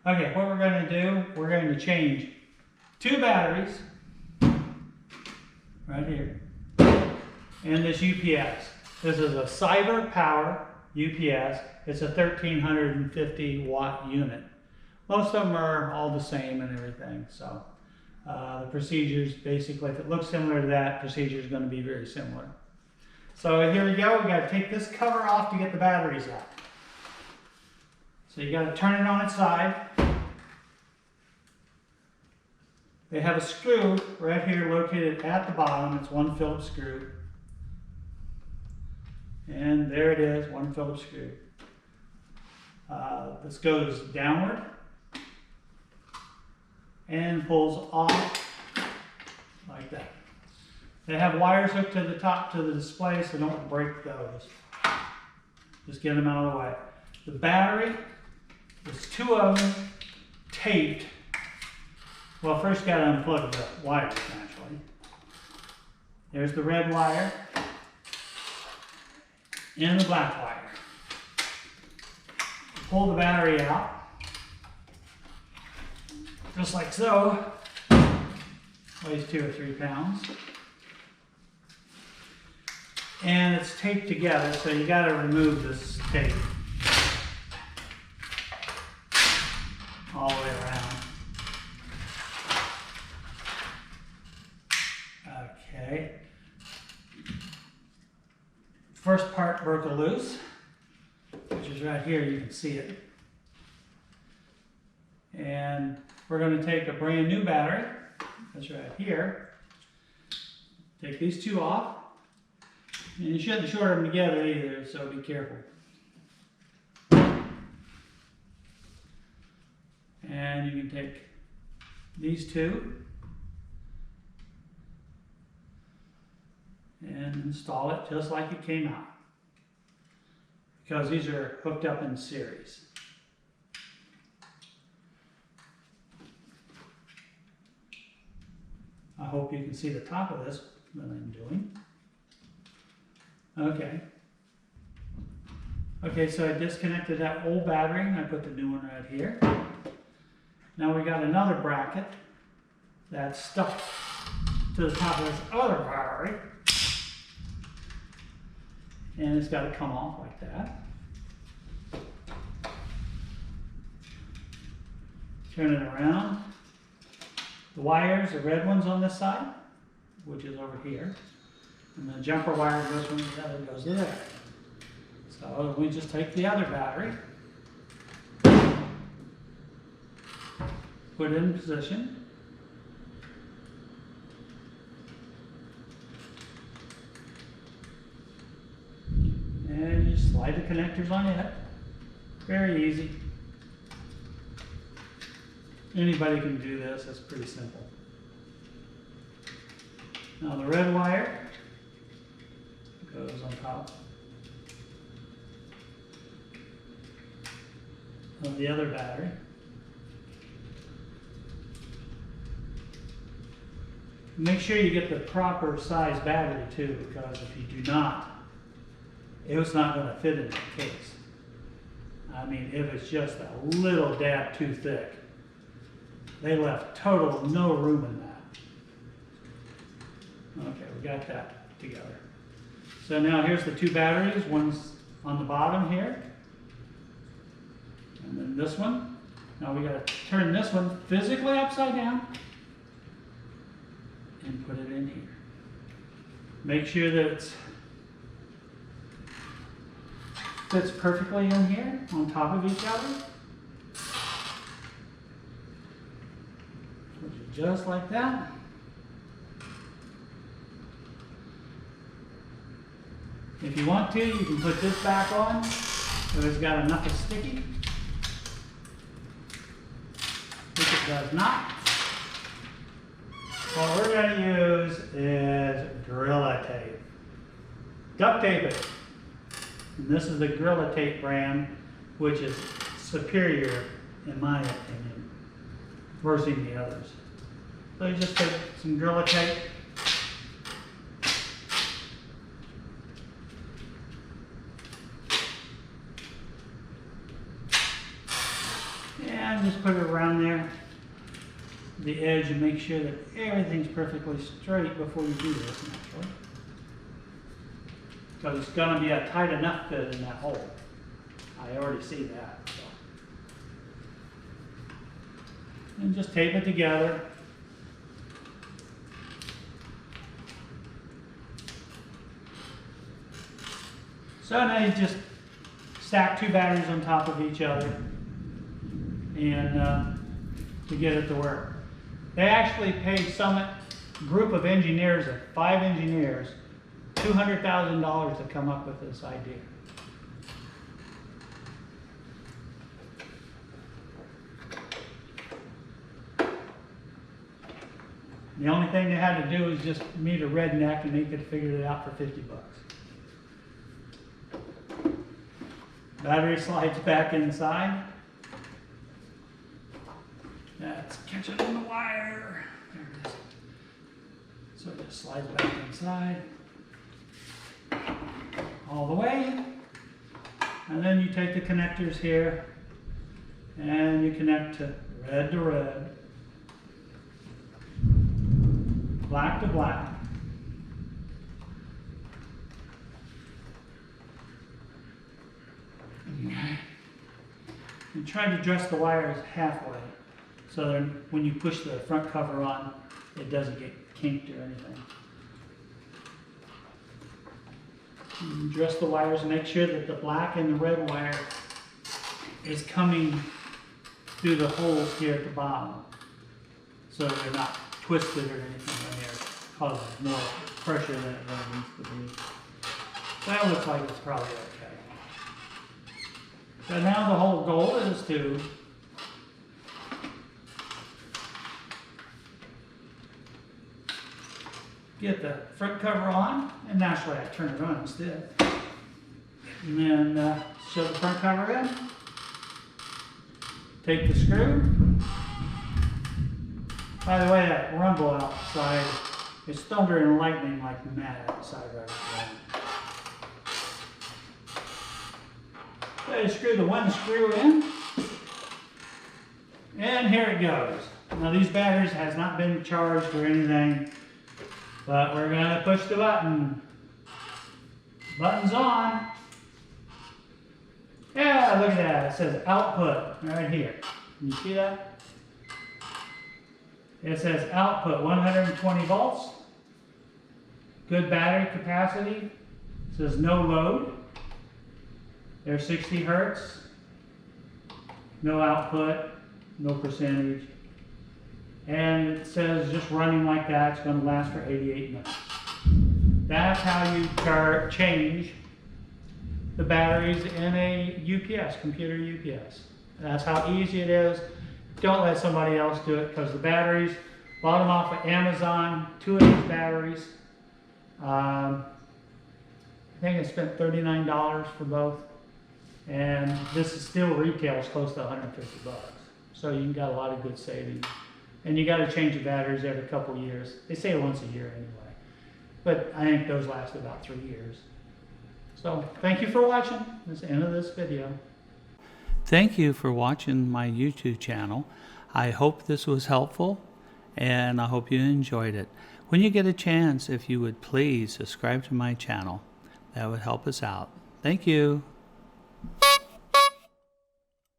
Okay, what we're going to do, we're going to change 2 batteries, right here, and this UPS. This is a Cyberpower UPS. It's a 1350 watt unit. Most of them are all the same and everything, so the procedures, basically, if it looks similar to that, procedure is going to be very similar. So here we go. We got to take this cover off to get the batteries out. So you got to turn it on its side. They have a screw right here located at the bottom. It's 1 Phillips screw. And there it is, 1 Phillips screw. This goes downward and pulls off like that. They have wires hooked to the top to the display, so don't break those. Just get them out of the way. The battery, there's 2 of them taped. Well, first got to unplug the wires, naturally. There's the red wire and the black wire. Pull the battery out, just like so. Weighs 2 or 3 pounds. And it's taped together, so you got to remove this tape all the way around. Okay. First part broke loose, which is right here. You can see it. And we're going to take a brand new battery. That's right here. Take these 2 off. And you shouldn't short them together either, so be careful. And you can take these 2 and install it just like it came out, because these are hooked up in series. I hope you can see the top of this that I'm doing. Okay. Okay, so I disconnected that old battery and I put the new one right here. Now we got another bracket that's stuck to the top of this other battery. And it's got to come off like that. Turn it around. The wires, the red ones on this side, which is over here. And the jumper wire goes from the other, goes there. So we just take the other battery, put it in position, and you slide the connectors on it. Very easy. Anybody can do this. It's pretty simple. Now the red wire goes on top of the other battery. Make sure you get the proper size battery too, because if you do not, it's not going to fit in the case. I mean, if it's just a little dab too thick, they left total no room in that. Okay, we got that together. So now here's the 2 batteries. One's on the bottom here, and then this one. Now we got to turn this one physically upside down and put it in here. Make sure that it fits perfectly in here on top of each other. Just like that. If you want to, you can put this back on so it's got enough of sticky. If it does not, what we're going to use is Gorilla Tape. Duct tape it. And this is the Gorilla Tape brand, which is superior, in my opinion, versus the others. So you just take some Gorilla Tape, And just put it around there, the edge, and make sure that everything's perfectly straight before you do this, naturally. Because it's going to be a tight enough fit in that hole. I already see that. So. And just tape it together. So now you just stack two batteries on top of each other and to get it to work. They actually paid Summit group of engineers, of 5 engineers, $200,000 to come up with this idea. The only thing they had to do was just meet a redneck, and they could have figured it out for 50 bucks. Battery slides back inside. That's catching on the wire. There it is. So it just slides back inside. All the way. And then you take the connectors here and you connect to red, black to black. And try to dress the wires halfway, so that when you push the front cover on, it doesn't get kinked or anything. And dress the wires and make sure that the black and the red wire is coming through the holes here at the bottom, so they're not twisted or anything in there, causes more pressure than it really needs to be. That looks like it's probably okay. So now the whole goal is to get the front cover on, and naturally I turn it on instead. And then shove the front cover in, take the screw. By the way, that rumble outside, it's thunder and lightning like mad outside right now. So you screw the one screw in, and here it goes. Now these batteries has not been charged or anything, but we're going to push the button. Button's on. Yeah, look at that. It says output right here. Can you see that? It says output 120 volts. Good battery capacity. It says no load. There's 60 hertz, no output, no percentage. And it says just running like that, it's going to last for 88 minutes. That's how you change the batteries in a UPS, computer UPS. That's how easy it is. Don't let somebody else do it, because the batteries, bought them off of Amazon, 2 of these batteries. I think I spent $39 for both. And this is still retails close to 150 bucks. So you got a lot of good savings. And you got to change the batteries every couple of years. They say once a year anyway. But I think those last about 3 years. So thank you for watching. That's the end of this video. Thank you for watching my YouTube channel. I hope this was helpful, and I hope you enjoyed it. When you get a chance, if you would please subscribe to my channel, that would help us out. Thank you.